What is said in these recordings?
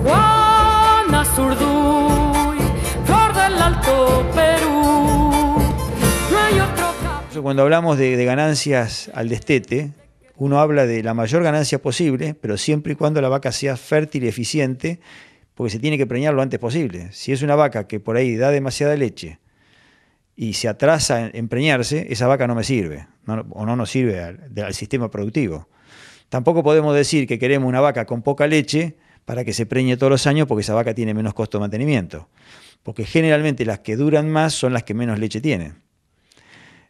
Juana Zurduy, flor del Alto Perú, no hay otro campo. Cuando hablamos de ganancias al destete, uno habla de la mayor ganancia posible, pero siempre y cuando la vaca sea fértil y eficiente, porque se tiene que preñar lo antes posible. Si es una vaca que por ahí da demasiada leche y se atrasa en preñarse, esa vaca no me sirve, o no nos sirve al sistema productivo. Tampoco podemos decir que queremos una vaca con poca leche para que se preñe todos los años, porque esa vaca tiene menos costo de mantenimiento. Porque generalmente las que duran más son las que menos leche tienen.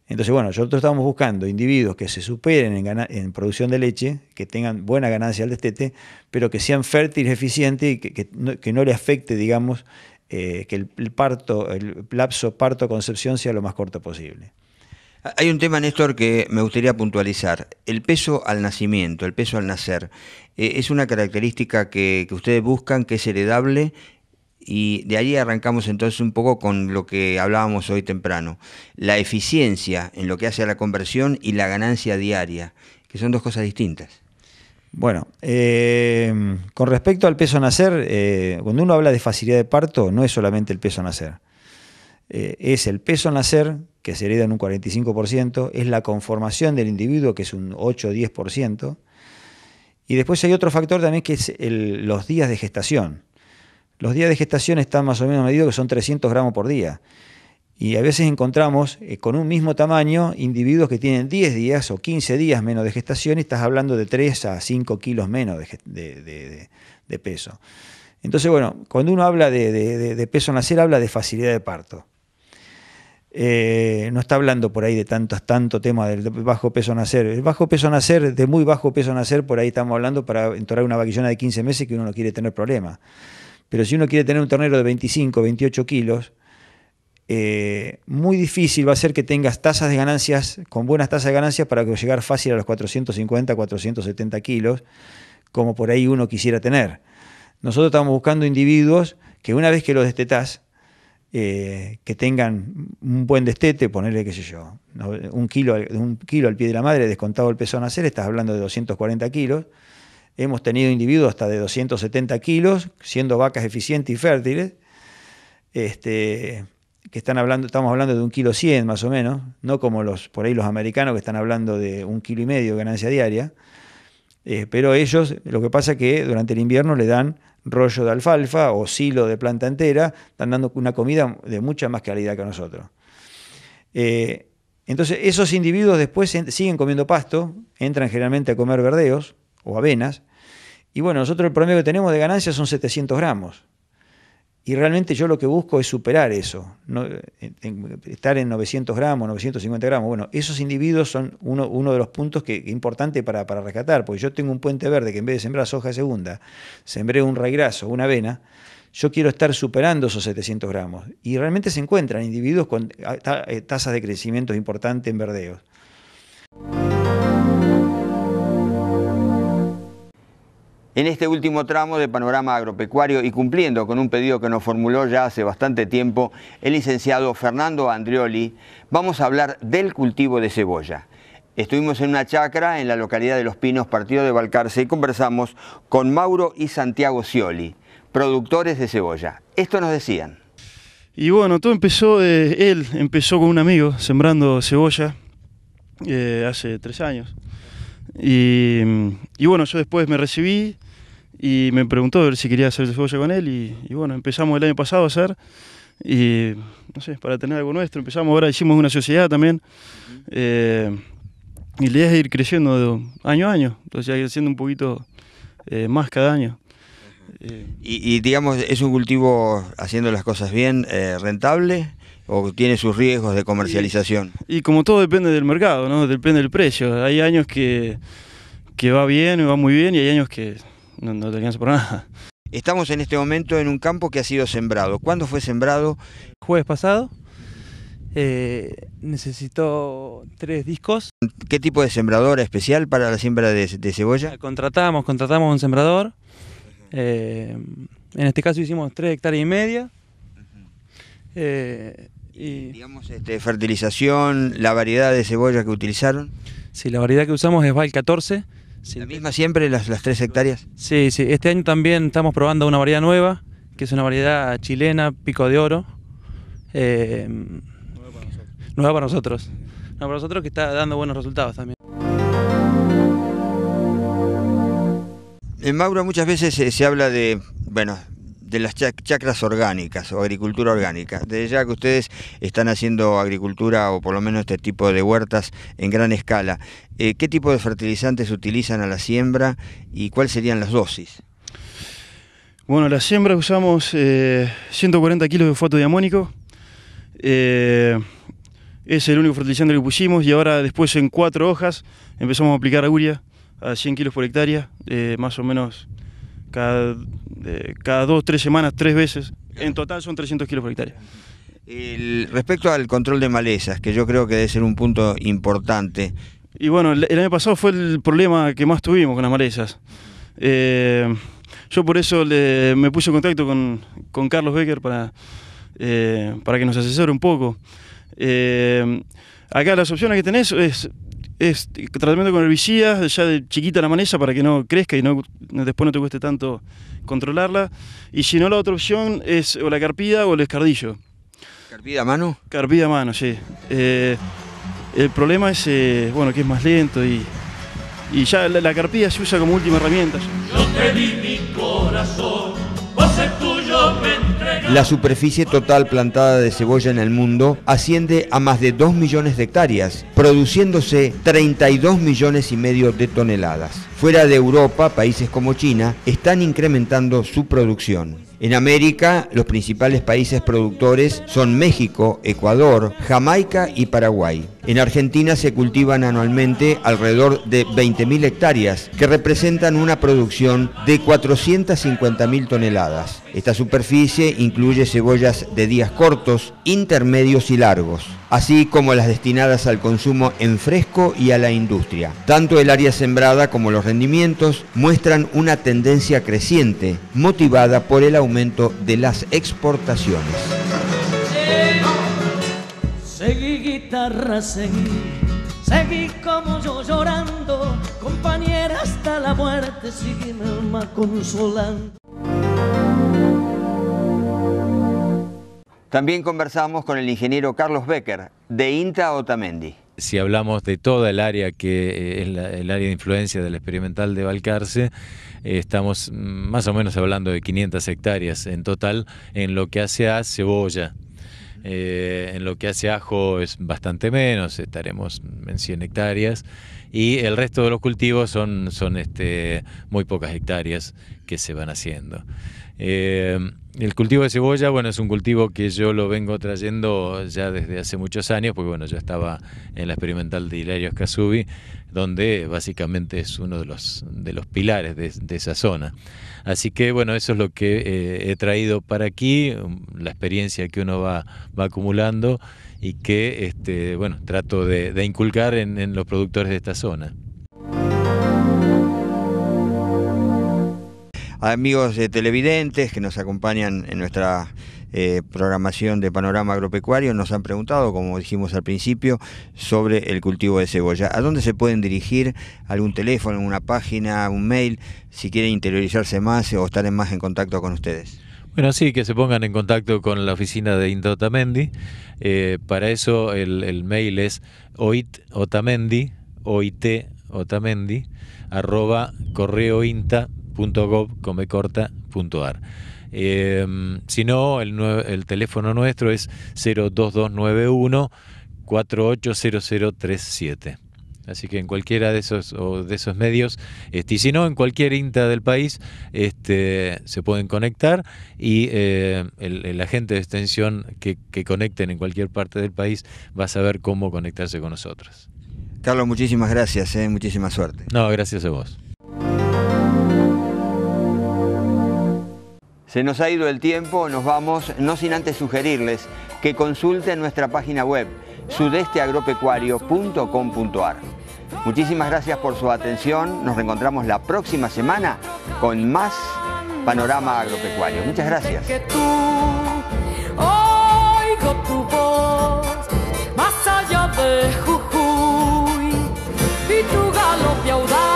Entonces, bueno, nosotros estamos buscando individuos que se superen en producción de leche, que tengan buena ganancia al destete, pero que sean fértiles, eficientes y que no le afecte, digamos, que el lapso parto-concepción sea lo más corto posible. Hay un tema, Néstor, que me gustaría puntualizar. El peso al nacimiento, el peso al nacer, es una característica que ustedes buscan, que es heredable. Y de ahí arrancamos entonces un poco con lo que hablábamos hoy temprano. La eficiencia en lo que hace a la conversión y la ganancia diaria, que son dos cosas distintas. Bueno, con respecto al peso a nacer, cuando uno habla de facilidad de parto, no es solamente el peso a nacer. Es el peso a nacer, que se hereda en un 45%, es la conformación del individuo, que es un 8 o 10%, y después hay otro factor también, que es los días de gestación. Los días de gestación están más o menos medidos, que son 300 gramos por día. Y a veces encontramos con un mismo tamaño individuos que tienen 10 días o 15 días menos de gestación, y estás hablando de 3 a 5 kilos menos de peso. Entonces, bueno, cuando uno habla de peso a nacer, habla de facilidad de parto. No está hablando por ahí de tanto tema del bajo peso a nacer. El bajo peso a nacer, de muy bajo peso a nacer, por ahí estamos hablando para entorar una vaquillona de 15 meses que uno no quiere tener problemas. Pero si uno quiere tener un ternero de 25, 28 kilos, muy difícil va a ser que tengas tasas de ganancias, con buenas tasas de ganancias, para llegar fácil a los 450, 470 kilos, como por ahí uno quisiera tener. Nosotros estamos buscando individuos que, una vez que los destetás, que tengan un buen destete, ponerle, qué sé yo, un kilo al pie de la madre, descontado el peso a nacer, estás hablando de 240 kilos. Hemos tenido individuos hasta de 270 kilos, siendo vacas eficientes y fértiles, que estamos hablando de 1,1 kg más o menos, no como por ahí los americanos, que están hablando de 1,5 kg de ganancia diaria. Pero ellos, lo que pasa es que durante el invierno le dan rollo de alfalfa o silo de planta entera, están dando una comida de mucha más calidad que nosotros. Entonces, esos individuos después siguen comiendo pasto, entran generalmente a comer verdeos o avenas, y bueno, nosotros el promedio que tenemos de ganancia son 700 gramos. Y realmente yo lo que busco es superar eso, estar en 900 gramos, 950 gramos. Bueno, esos individuos son uno de los puntos que importante para rescatar, porque yo tengo un puente verde que, en vez de sembrar soja de segunda, sembré un raigrazo, una avena. Yo quiero estar superando esos 700 gramos. Y realmente se encuentran individuos con tasas de crecimiento importantes en verdeos. En este último tramo de Panorama Agropecuario, y cumpliendo con un pedido que nos formuló ya hace bastante tiempo el licenciado Fernando Andrioli, vamos a hablar del cultivo de cebolla. Estuvimos en una chacra en la localidad de Los Pinos, partido de Balcarce, y conversamos con Mauro y Santiago Scioli, productores de cebolla. Esto nos decían. Y bueno, todo empezó, él empezó con un amigo sembrando cebolla hace 3 años. Y bueno, yo después me recibí y me preguntó a ver si quería hacer cebolla con él, y bueno, empezamos el año pasado a hacer, y no sé, para tener algo nuestro, empezamos ahora, hicimos una sociedad también, y la idea es ir creciendo de año a año, entonces ir haciendo un poquito más cada año. Y digamos, ¿es un cultivo, haciendo las cosas bien, rentable? ¿O tiene sus riesgos de comercialización? Y como todo depende del mercado, ¿no? Depende del precio. Hay años que va bien, va muy bien, y hay años que no te alcanza por nada. Estamos en este momento en un campo que ha sido sembrado. ¿Cuándo fue sembrado? Jueves pasado. Necesitó 3 discos. ¿Qué tipo de sembradora especial para la siembra de cebolla? Contratamos un sembrador. En este caso hicimos 3,5 hectáreas. Y digamos, fertilización, la variedad de cebolla que utilizaron. Sí, la variedad que usamos es Val 14, ¿La misma siempre, las 3 hectáreas? Sí, sí. Este año también estamos probando una variedad nueva, que es una variedad chilena, pico de oro. Nueva para nosotros. Nueva para nosotros, que está dando buenos resultados también. En Mauro muchas veces se habla de, bueno, de las chacras orgánicas o agricultura orgánica. Desde ya que ustedes están haciendo agricultura o por lo menos este tipo de huertas en gran escala, ¿qué tipo de fertilizantes utilizan a la siembra y cuáles serían las dosis? Bueno, a la siembra usamos 140 kilos de fosfato diamónico. Es el único fertilizante que pusimos y ahora después en 4 hojas empezamos a aplicar urea a 100 kilos por hectárea, más o menos cada 2-3 semanas, 3 veces. En total son 300 kilos por hectárea. Respecto al control de malezas, que yo creo que debe ser un punto importante. Y bueno, el año pasado fue el problema que más tuvimos con las malezas. Yo por eso me puse en contacto con Carlos Becker para que nos asesore un poco. Acá las opciones que tenés es tratamiento con herbicidas, ya de chiquita la maleza para que no crezca y después no te cueste tanto controlarla. Y si no, la otra opción es o la carpida o el escardillo. ¿Carpida a mano? Carpida a mano, sí. El problema es bueno, que es más lento y ya la carpida se usa como última herramienta. Yo te di mi corazón, vos el tuyo me entregaste. La superficie total plantada de cebolla en el mundo asciende a más de 2 millones de hectáreas, produciéndose 32 millones y medio de toneladas. Fuera de Europa, países como China están incrementando su producción. En América, los principales países productores son México, Ecuador, Jamaica y Paraguay. En Argentina se cultivan anualmente alrededor de 20.000 hectáreas, que representan una producción de 450.000 toneladas. Esta superficie incluye cebollas de días cortos, intermedios y largos, así como las destinadas al consumo en fresco y a la industria. Tanto el área sembrada como los rendimientos muestran una tendencia creciente, motivada por el aumento de las exportaciones. Seguí guitarra, seguí como yo llorando, compañera hasta la muerte, sígueme alma consolando. También conversamos con el ingeniero Carlos Becker, de INTA Otamendi. Si hablamos de toda el área que es el área de influencia del experimental de Balcarce, estamos más o menos hablando de 500 hectáreas en total en lo que hace a cebolla. En lo que hace ajo es bastante menos, estaremos en 100 hectáreas y el resto de los cultivos son muy pocas hectáreas que se van haciendo. El cultivo de cebolla, bueno, es un cultivo que yo lo vengo trayendo ya desde hace muchos años, porque bueno, yo estaba en la experimental de Hilario Escasubi, donde básicamente es uno de los pilares de esa zona. Así que bueno, eso es lo que he traído para aquí, la experiencia que uno va acumulando y que bueno, trato de inculcar en los productores de esta zona. Amigos televidentes que nos acompañan en nuestra programación de Panorama Agropecuario, nos han preguntado, como dijimos al principio, sobre el cultivo de cebolla. ¿A dónde se pueden dirigir? ¿Algún teléfono, una página, un mail, si quieren interiorizarse más o estar más en contacto con ustedes? Bueno, sí, que se pongan en contacto con la oficina de INTA Otamendi. Para eso el mail es oitotamendi, @correointa.gov.ar. Si no, el teléfono nuestro es 02291 480037. Así que en cualquiera de esos medios, y si no, en cualquier INTA del país, se pueden conectar y el agente de extensión que conecten en cualquier parte del país va a saber cómo conectarse con nosotros. Carlos, muchísimas gracias, muchísima suerte. No, gracias a vos. Se nos ha ido el tiempo, nos vamos, no sin antes sugerirles que consulten nuestra página web sudesteagropecuario.com.ar. Muchísimas gracias por su atención, nos reencontramos la próxima semana con más Panorama Agropecuario. Muchas gracias. Que tú oigo tu voz más allá de Jujuy y tu galope audaz.